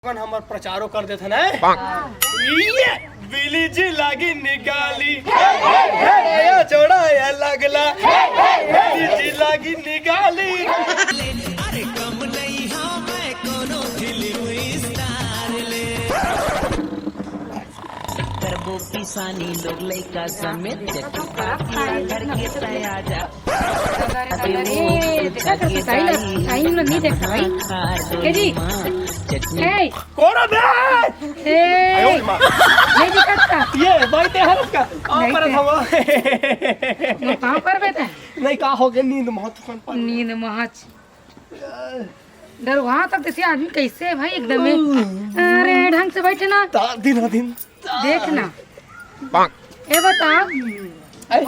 हमार प्रचारो कर देते ना ये बिली जी लागी निकाली छोड़ा या लगला बिली जी लागी निकाली अरे कम नहीं हाँ मैं कोनो फिल्म स्टार ले करबो किसानी लोग लइका समेत घर के तैयार जा देखा कैसे टाइम नहीं देखा भाई ए जी ए कोरा बे नहीं दिखता ये बैठे हरस का पर हम मैं कहां पर बैठा नहीं का हो गया नींद महत्वपूर्ण पर नींद महच डर वहां तक जैसे आदमी कैसे है भाई एकदम में अरे ढंग से बैठे ना दिन देखना ए बता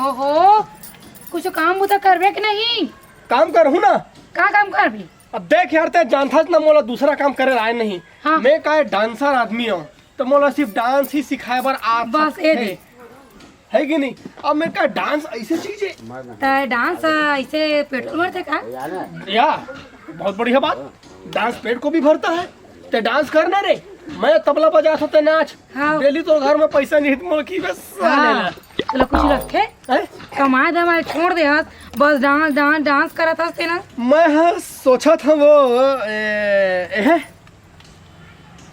ओहो कुछ काम बुता करबे कि नहीं काम करूँ ना का काम कर भी अब देख यार ते जानता ना मोला दूसरा काम करे आए नहीं हाँ। मैं का डांसर आदमी हूँ तो मोला सिर्फ डांस ही सिखाए बर आप बस ए दे है कि नहीं। अब मैं का डांस ऐसे चीज है डांस ऐसे पेट्रोल भरते का या बहुत बढ़िया बात डांस पेट को भी भरता है ते डांस करना रे मैं तबला बजा सकते नाच हाँ। डेली तो घर में पैसा नहीं मोल की बस हाँ। चलो कुछ रखे हैं? कमाए धमाए छोड़ दे हस बस डांस डांस डांस करत हस ना मैं हाँ सोचा था वो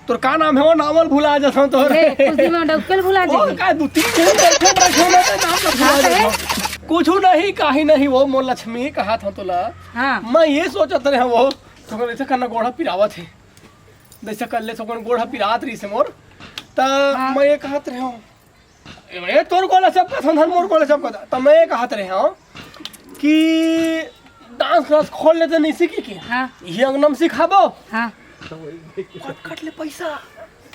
तोर का नाम है वो नावल भुला जाता तो कुछ दिन में डबल भुला वो दे का दो तीन दिन बैठे बैठे ना तो नाम तो भुला जाता कुछ नहीं काहे नहीं वो मोर लक्ष्मी कहा था तोला हाँ मैं ये सोचत रहे वो तो ऐसे करना गोड़ा पिरावत है जैसे कर ले सकोन गोड़ा पिरात रही से मोर त हाँ। मैं ये कहत रहे हूँ ये तोर गोला सब का संधान मोर गोला सब का त मैं ये कहत रहे हूँ कि डांस क्लास खोल लेते नहीं सीखी की हाँ ये अंगनम सिखाबो हाँ कट ले पैसा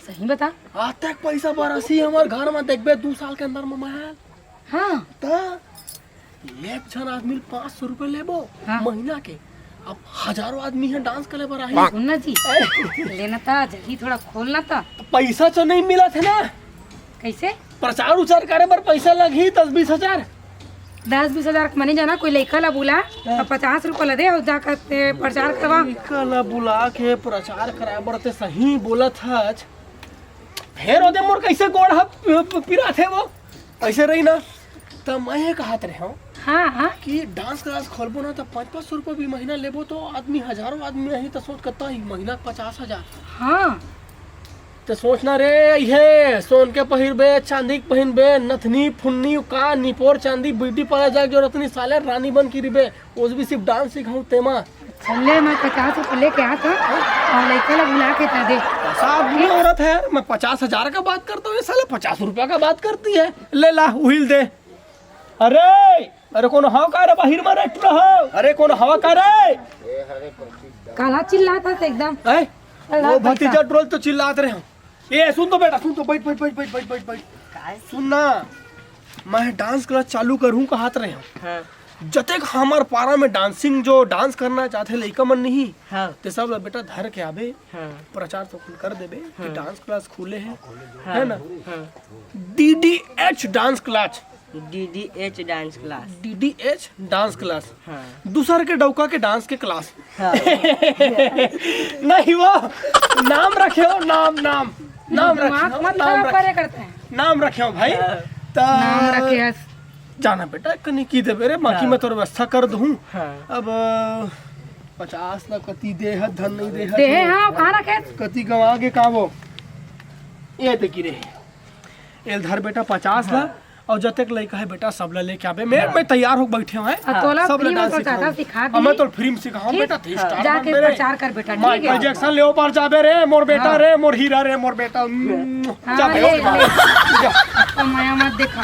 सही बता आते पैसा बरसी हमार घर में देखबे 2 साल के अंदर में महल हाँ त एक जन आदमी 500 रुपए लेबो हाँ। महीना के अब हजारों आदमी है डांस करे बर आई सुनना जी लेना था जल्दी थोड़ा खोलना था पैसा तो नहीं मिला था ना कैसे प्रचार उचार करे बर पैसा लगी 10-20 हजार 10-20 हजार मनी जाना कोई लड़का ला बुला और 50 रुपया ला दे और जाकर प्रचार करवा कला बुला के प्रचार कराए बर ते सही बोलत हज फेर ओदे मोर कैसे गोड़ पिरा थे वो ऐसे रही ना तो मैं ये कहत रहे हूँ हाँ हाँ कि डांस क्लास खोलबो ना तो 500 रुपये भी महीना लेबो तो आदमी हजारों आदमी यही तो सोच करता ही महीना 50,000 हाँ तो सोचना रे ये सोन के पहिरबे चांदी के पहिनबे नथनी फुन्नी का निपोर चांदी बीटी पड़ा जाए जो रतनी साले रानी बन की रिबे उस भी सिर्फ डांस सिखाऊं तेमा चले मैं 50 रुपये लेके आता और लड़का ला बुला के था दे आदमी औरत है मैं 50,000 का बात करता हूँ ये साले 50 रुपया का बात करती है ले ला उहिल दे अरे कौन हवा का रे बाहिर में रेट रहो अरे कौन हवा का रे काला चिल्लाता था एकदम वो भतीजा ट्रोल तो चिल्लाते रहे हम ये सुन तो बेटा सुन तो बैठ बैठ बैठ बैठ बैठ बैठ बैठ सुन ना मैं डांस क्लास चालू करूँ कहत रहे हम जतेक हमार पारा में डांसिंग जो डांस करना चाहते लइका मन नहीं ते सब ला बेटा धर के आबे प्रचार तो कर देबे कि डांस क्लास खुले है ना DDH dance class DDH dance class DDH dance class दूसर के डौका के डांस के क्लास नहीं वो नाम रखे हो नाम नाम नाम रखे मत खराब करे करते हैं नाम रखे हो भाई नाम रखे हस जाना बेटा कनी की दे रे बाकी मैं तो व्यवस्था कर दूं अब 50 ना कति दे धन नहीं दे हाँ कहाँ रखे कति गवा के का वो ये ते गिरे एल धर बेटा 50 ला और जब तक लड़का है बेटा सब ला लेके आबे मैं तैयार हो बैठे हैं सब ला डांस सिखा दी मैं तो फ्री में सिखाऊं बेटा थे स्टार जाके प्रचार कर बेटा ठीक है माइकल जैक्सन ले ऊपर जाबे रे मोर बेटा रे मोर हीरा रे मोर बेटा जाबे माया मत देखा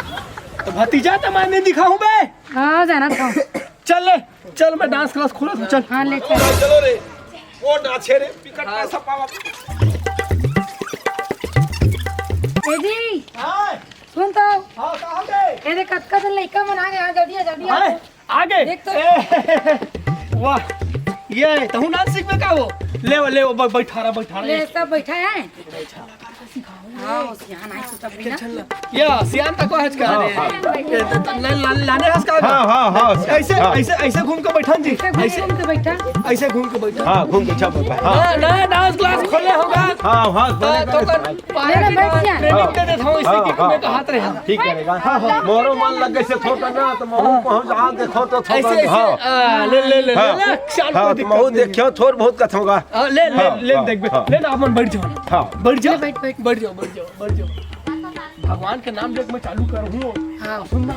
तो भतीजा तो मैं नहीं दिखाऊं बे हाँ जाना था चल ले चल मैं डांस क्लास खोला तू चल हाँ ले चल चलो रे वो नाचे रे टिकट पैसा पावा ए जी हां सुन तो हां कहां गए ए देख कद लड़का मन आ गया जल्दी हां आगे देख तो वाह ये तहु डांस सीखबे का वो ले वो बैठा रहा ले सब बैठा है हाँ सियान आई तो तब भी ना या सियान तक हज का लाने हज का हाँ ऐसे घूम के बैठा जी ऐसे घूम के बैठा ऐसे घूम के बैठा हाँ घूम के छप हाँ ना डांस क्लास खोले होगा हाँ तो कर पाए ट्रेनिंग दे देता हूं इसी के में हाथ रहे ठीक करेगा मोरो मन लग गए से थोड़ा ना तो महू पहुंच आ देखो तो थोड़ा ऐसे ले शान हाँ को महू देखियो थोड़ बहुत कथ होगा ले देखबे ले ना अपन बैठ जाओ हाँ बैठ जाओ भगवान के नाम लेके मैं चालू कर हूँ हाँ सुनना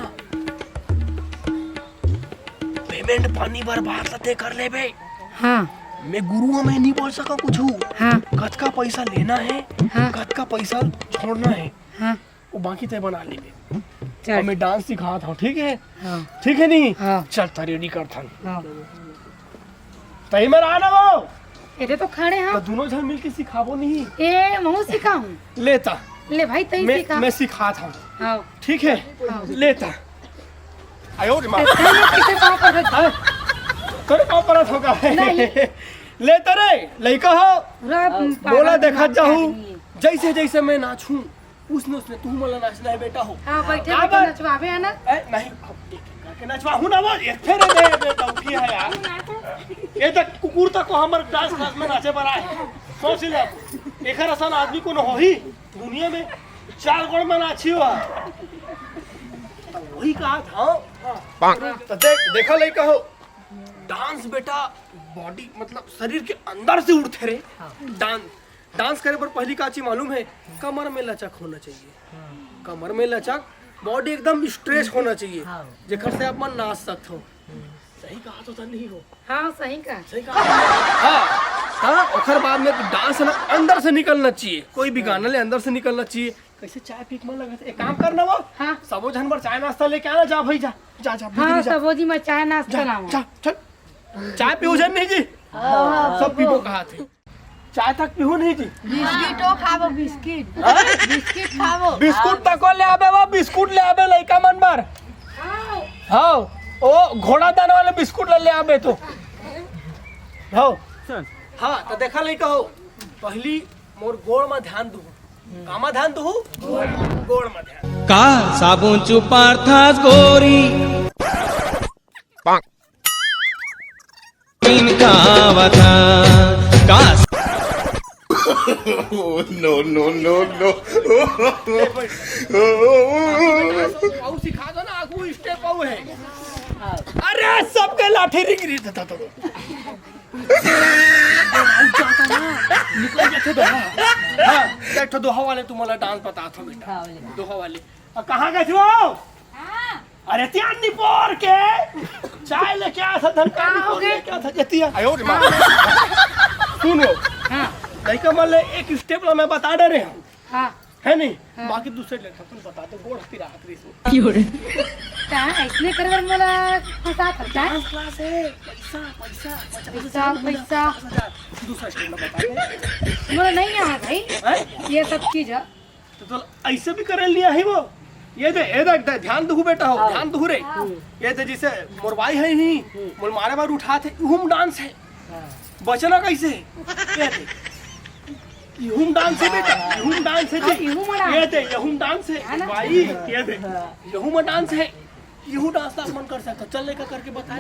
पेमेंट पानी बर्बाद सते कर ले बे हाँ मैं गुरु में नहीं बोल सका कुछ हाँ कद का पैसा लेना है हाँ। कद का पैसा छोड़ना है हाँ वो बाकी तय बना लेंगे चल और मैं डांस सिखाता हूँ ठीक है हाँ ठीक है नहीं हाँ चल तो रेडी करता हूँ हाँ तही में आना वो इधर तो खड़े तो हैं दोनों जन मिलके सिखाबो नहीं ए महू सिखाऊं लेता ले भाई तई सिखा मैं सिखाता हूँ हाँ ठीक है हाँ। लेता आयो रे माँ किसे पाँव पर करे पाँव परत होगा नहीं। लेता रे लइका हो पूरा बोला देखा जाहू जैसे जैसे मैं नाचूं उसने तू मला नाचना है बेटा हो हाँ बैठे अब- बैठे नचवावे है ना नहीं अब एक करके नचवाहू ना वो ये फेरे दे बेटा उठी है यार ये तक कुकुर तक को हमर डांस क्लास में नाचे बड़ा है सोच ले एक आसान आदमी को न हो ही दुनिया में 4 गुण में नाची हो वही कहा था तो देखो लइका हो डांस बेटा बॉडी मतलब शरीर के अंदर से उठते रे डांस करे पर पहली का चीज मालूम है कमर में लचक होना चाहिए कमर में लचक बॉडी एकदम स्ट्रेच होना चाहिए जेकर से आप मन नाच सकते हो सही कहा तो नहीं हो हाँ सही का सही कहा हाँ ओखर बाद में डांस ना अंदर से निकलना चाहिए कोई भी गाना ले अंदर से निकलना चाहिए कैसे चाय पी के मन लगा एक काम करना वो हाँ सबो जन पर चाय नाश्ता लेके आना जा भाई जा हाँ भीतरी जा सबो जी मैं चाय नाश्ता लाऊं जा चल चाय पीओ जन नहीं जी सब पीबो कहा थे चाय तक पीहू नहीं जी बिस्किटो खाबो बिस्किट बिस्किट खाबो बिस्कुट तक ले आबे वो बिस्कुट ले आबे लइका मन बार हाँ ओ घोड़ा दान वाले बिस्कुट ले आबे तो हाँ हाँ तो देखा लइका हो पहली मोर गोड़ में ध्यान दू कामा ध्यान दू गोड़ में ध्यान का साबुन चुपार्थास गोरी इनकावथा का आऊ सिखा दो ना आगू स्टेप आऊ है अरे सबके लाठी रिंग रही था तो निकल जाते दोहा हाँ एक दोहा वाले तुम्हारा डांस बता था बेटा दोहा वाले कहाँ गए थे वो अरे त्यान निपोर के चाय लेके आया था धनका हो गए क्या था जतिया आयो रे मां सुनो हाँ लइका माले एक स्टेप ला मैं बता दे रहे हूं हाँ है नहीं बाकी दूसरे लेखा तुम बता दो गोड़ हती रात री क्या ऐसने करवर मला फसा करता है क्लास है पैसा पैसा पैसा दूसरा स्टेप में बता दे मला नहीं यहाँ भाई हैं? ये सब चीज है तो ऐसे भी कर लिया है वो ये देख ध्यान दू बेटा हो ध्यान दू रे ये दे जैसे मोरबाई है ही मोर मारे बार उठा थे यूम डांस है बचना कैसे ये दे यूम डांस है बेटा यूम डांस है जी ये दे यूम डांस है भाई ये दे यूम डांस है यूं डांस का मन कर सकता चल लेकर करके बता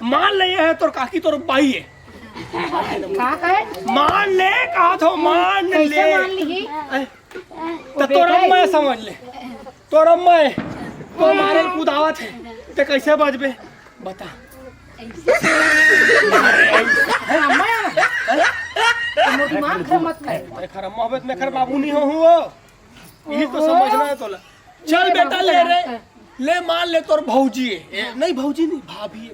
मान ले है तोर काकी तोर बाई है कहा है मान ले कहा तो मान ले कैसे मान ली तो तोरा मैं समझ ले तोरा मैं तो मारे कुदावत है तो कैसे बजबे बता दिमाग खराब मत कर खरा मोहब्बत में खर बाबू नहीं हो यही तो समझना है तोला चल बेटा ले रे ले मान ले तोर भौजी है नहीं भौजी नहीं भाभी है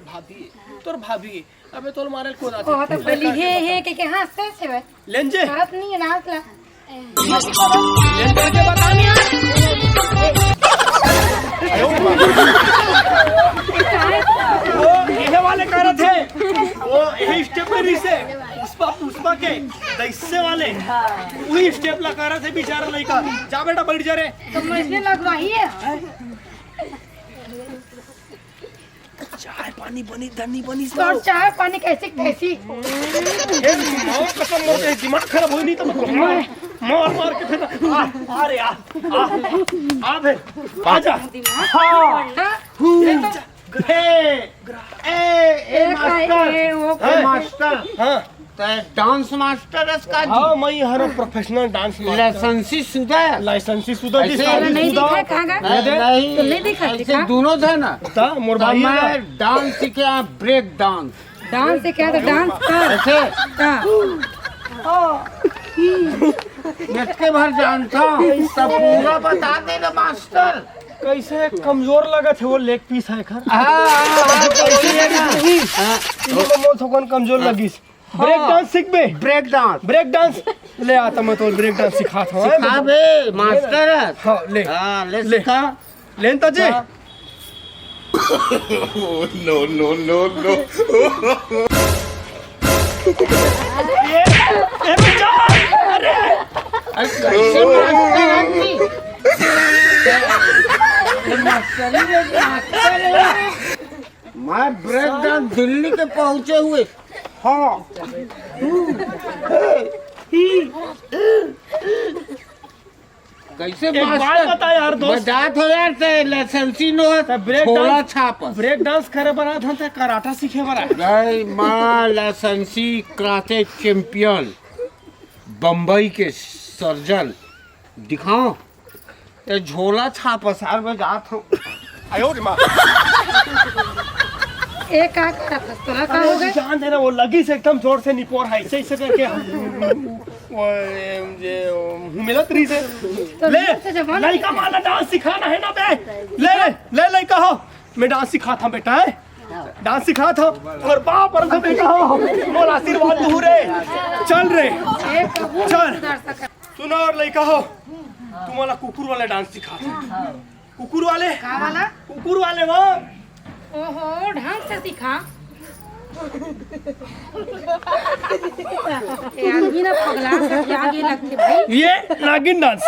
तोर भाभी है अबे तोर मारे को दाते ओ तो बोली हे के हंसते से बे लेंजे करत नहीं है नाच ला लेन करके बतानी वो ये वाले कर थे वो यही स्टेप में से पुष्पा पुष्पा के दैसे वाले वही स्टेप लगा रहे थे बेचारा लड़का। जा बेटा बैठ जा रे। तो मुझे लगवाही है। चाय पानी बनी धनी बनी और चाय पानी कैसी कैसी कसम मोटे दिमाग खराब हो नहीं तो मार मार के फिर आ रे आ फिर आजा। मास्टर हाँ डांस मास्टर इसका हाँ मैं हर प्रोफेशनल डांस लाइसेंसी शुदा है लाइसेंसी शुदा जी ऐसे नहीं दिखा कहाँ नहीं तो नहीं दिखा ऐसे दोनों थे ना था मोर तो भाई मैं डांस सीखे ब्रेक डांस डांस से क्या तो डांस कर ऐसे हाँ। के भर जानता हूँ सब पूरा बता दे ना मास्टर कैसे कमजोर लगा थे वो लेग पीस है खर कौन कमजोर लगी ब्रेक डांस सीख बे ब्रेक डांस ले आता मैं तो ब्रेक डांस सिखाता हूँ सिखा बे मास्टर हाँ ले ले सिखा लेन ताजी मैं ब्रेक डांस दिल्ली के पहुंचे हुए हाँ कैसे एक बात बता यार दोस्त बजात हो यार ते लाइसेंसी नो ब्रेक थोड़ा डांस छाप ब्रेक डांस करे बना था ते कराटा सीखे बना गई माँ लाइसेंसी कराटे चैंपियन बम्बई के सर्जन दिखाओ ये झोला छाप सार में जात हूँ आयो रे माँ एक का फस्तरा का हो गए जान देना वो लगी से एकदम जोर से निपोर है ऐसे करके वो ये मिलत रही से ले लड़का वाला डांस सिखाना है ना बे ले लड़का हो मैं डांस सिखाता बेटा है डांस सिखाता और बाप और बेटा हो मोर आशीर्वाद तू रे चल रे चल सुनो और लड़का हो तुम वाला कुकुर वाला डांस सिखाता कुकुर वाले का वाला कुकुर वाले वो ओहो ढंग से सीखा आदमी ना पगला आगे लगते भाई ये नागिन डांस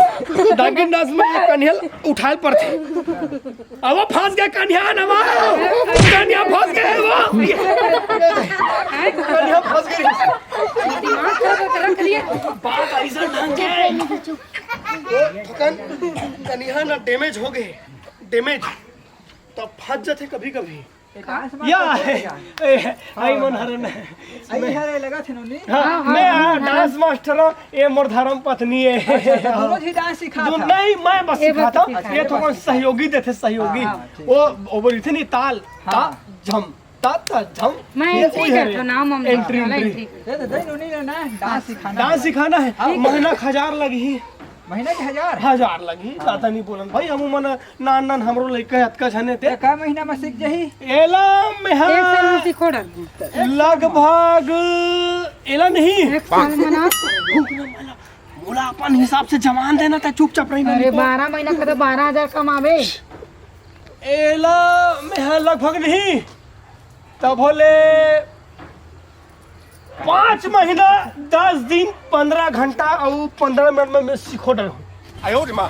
में कन्हैया उठाल पर थे अब वो फंस गए कन्हैया ना वो कन्हैया फंस गए वो कन्हैया फंस गई दिमाग खराब कर रख लिए बात ऐसा ढंग के कन्हैया ना डैमेज हो गए डैमेज तो फंस जाते कभी कभी या आई मन हरन आई हरे लगा थे नोनी हाँ मैं डांस मास्टर हूँ ये मोर धर्म पत्नी है दोनों ही डांस सिखा था नहीं मैं बस सिखाता ये थोड़ा सहयोगी देते सहयोगी वो बोली थी नहीं ताल ता झम ता ता झम मैं एंट्री करता नाम हम एंट्री दे दे नोनी ना डांस सिखाना है महीना 1000 लगी महीना के 1000 1000 लगी ज्यादा नहीं बोलन भाई हम मन नान हमरो लइका अतका छने ते का महीना में सीख जही एला में एक साल में सीखो लगभग एला नहीं एक साल में ना मोला अपन हिसाब से जमान देना था चुपचाप रही अरे 12 महीना का तो 12,000 कमावे एला में है लगभग नहीं तब होले 5 महीना 10 दिन 15 घंटा और 15 मिनट में मैं सीखो डर हूँ आयो रे माँ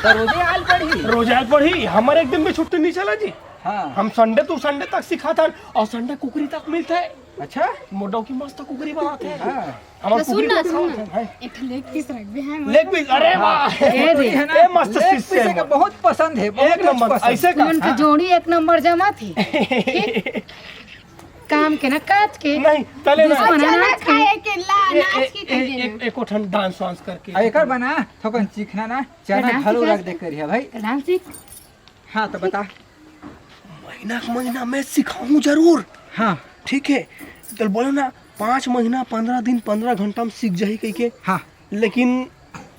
रोजे आल पढ़ी हमारे एक दिन में छुट्टी नहीं चला जी हाँ हम संडे टू संडे तक सिखाता और संडे कुकरी तक मिलता है अच्छा मोटो की मस्त कुकरी बनाते हैं हाँ हमारे सुन ना एक लेग पीस रख दे हैं लेग पीस अरे वाह ये मस्त सिस्टम का बहुत पसंद है एक नंबर ऐसे उनकी जोड़ी एक नंबर जमा थी काम के ना काट के नहीं तले ना चना खाए के ला नाच की कह देना एक ठन डांस वांस करके एकर बना थोकन सीखना ना चना घरो रख दे करिया भाई डांस सीख हाँ तो बता महीना मैं सिखाऊं जरूर हाँ ठीक है तो बोलो ना 5 महीना 15 दिन 15 घंटा में सीख जाही कह के हाँ लेकिन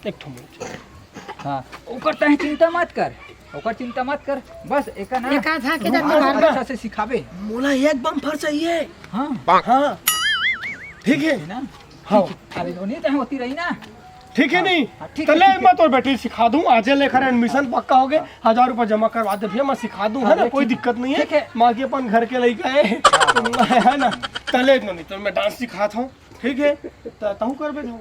एक ठो मिनट हाँ ओकर तह चिंता मत कर ओकर चिंता मत कर बस एक ना एक आधा के रूप जाते अच्छा से सिखावे मोला एक बम फर चाहिए हाँ हाँ ठीक है ना हाँ अरे दोनों तो होती रही ना ठीक है नहीं हाँ, ठीक है, चले ठीक है। मैं तो बैटरी सिखा दूं आज लेकर एडमिशन पक्का हो गए 1000 रुपए जमा करवा दे भैया मैं सिखा दूं है ना कोई दिक्कत नहीं ठीक है है। माँ के अपन घर के लड़का है है ना चले नहीं तो मैं डांस सिखाता हूँ ठीक है तो तहु करबे तहु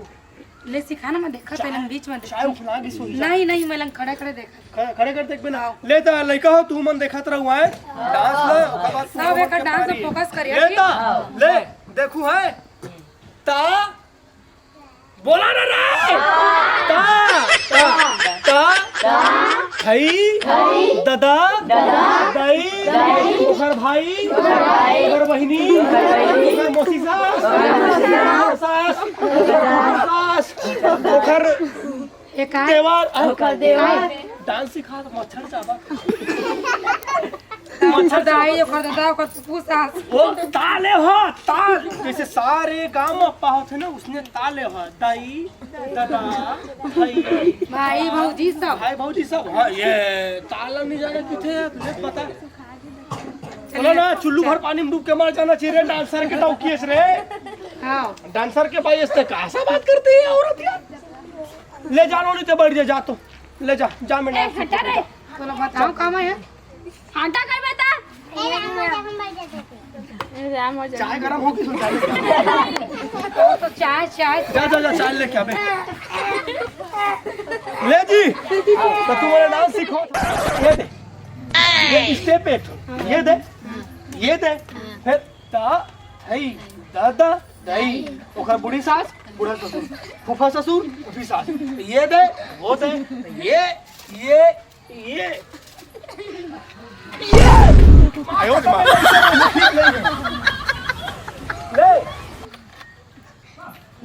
ले सिखाना मैं देखा पहले बीच में चाय उखला के सोई नहीं नहीं मैं लंग खड़े खड़े देखा खड़े कर देख बिना ले त लइका हो तू मन देखत रहू है डांस ले ओकर बाद तू सब एक डांस पे फोकस करिए ले ता ले देखू है ता बोला ना रे ता हई दादा दाई ओकर भाई ओकर बहिनी ओकर मौसी सास ओकर एक आए देवर डांस सिखा तो मच्छर चाबा मच्छर दाई ओकर दादा ओकर पूसा वो ताले हो ताल जैसे सारे गांव में अप्पा होते ना उसने ताले हो दाई दादा भाई भौजी सब भाई भौजी सब हाँ ये ताला नहीं जाने किथे तुझे पता चलो ना चुल्लू भर पानी में डूब के मर जाना चाहिए डांसर के टौकीस रे हां डांसर के भाई इससे कैसा बात करती है औरत यार ले जानो नहीं तो बैठ जा तो ले जा मैं डांस हटा रे चलो बताओ काम है आटा कर बेटा चाय गरम होगी तो चाय तो चाय चाय जा चाय लेके आबे ले जी तो तुम्हारा डांस सीखो ये दे ये स्टेप एक ये दे फिर ता हई दादा दाई ओकर बूढ़ी सास बूढ़ा ससुर फूफा ससुर फूफी सास ये दे वो दे ये आयो रे मां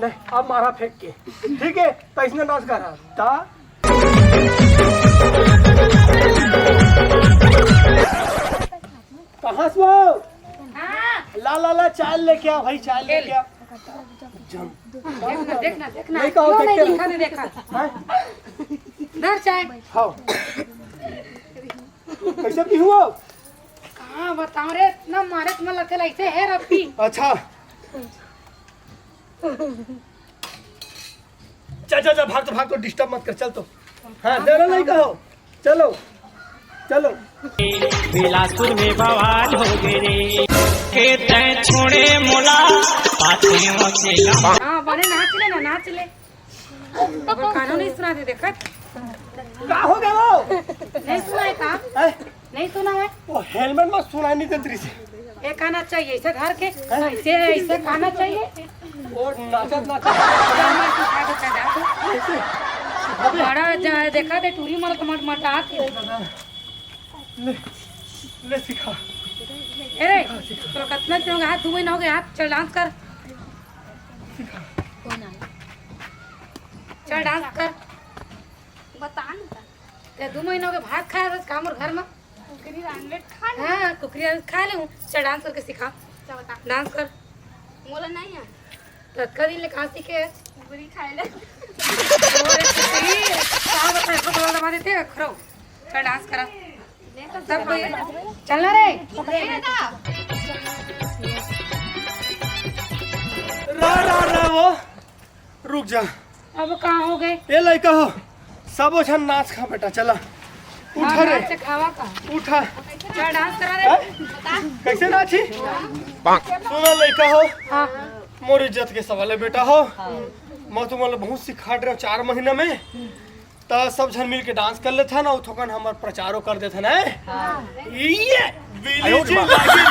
ले अब मारा फेंक के ठीक है तो इसने डांस करा ता कहाँ से वो ला चाय लेके आ भाई चाय लेके आ देखना नहीं कहो क्यों देख नहीं देखा हाँ दर चाय हाँ कैसे भी हुआ कहाँ बताऊं रे इतना मारे तुम्हें लगता है ऐसे है रब्बी अच्छा चल भाग तो डिस्टर्ब मत कर चल तो हाँ जरा नहीं कहो चलो बिलासपुर में बवाल हो गए रे खेत छोड़े मोला पाछे मचेला हाँ बने नाच ले और कानों नहीं सुना दे देखत क्या हो गया वो नहीं सुना है का हैं? नहीं सुना है वो हेलमेट में सुनाई नहीं देती से एक आना चाहिए ऐसे धर के ऐसे खाना चाहिए और नाचत बड़ा देखा दे टूरी मर मटा ले सिखा अरे तो कितना चलोगे हाथ 2 महीना हो गए हाथ चल डांस कर चल डांस कर बता ना ते 2 महीना हो गए भात खाया बस काम और घर में कुकरी आमलेट खा ले हाँ कुकरी खा ले चल डांस करके सिखा चल बता डांस कर मोला नहीं है तो कदी ले कहाँ सीखे कुकरी खाए ले कहाँ बता इसको थोड़ा दबा देते खरो चल डांस करा सब चलना रे रा वो रुक जा अब कहाँ हो गए ये लड़का हो सब ओछन नाच खा बेटा चला उठा रे खावा का उठा चल डांस करा रे कैसे नाची सुना लड़का हो हाँ मोर इज्जत के सवाल है बेटा हो मैं तुम्हारे बहुत सिखा रहा हूँ 4 महीने में तो सब जन मिल के डांस कर लेते हैं ना थोकन हमार प्रचारो कर देते ना ये बिलीजी लागी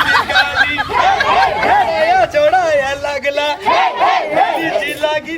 निकाली या छोड़ा या लागला बिलीजी लागी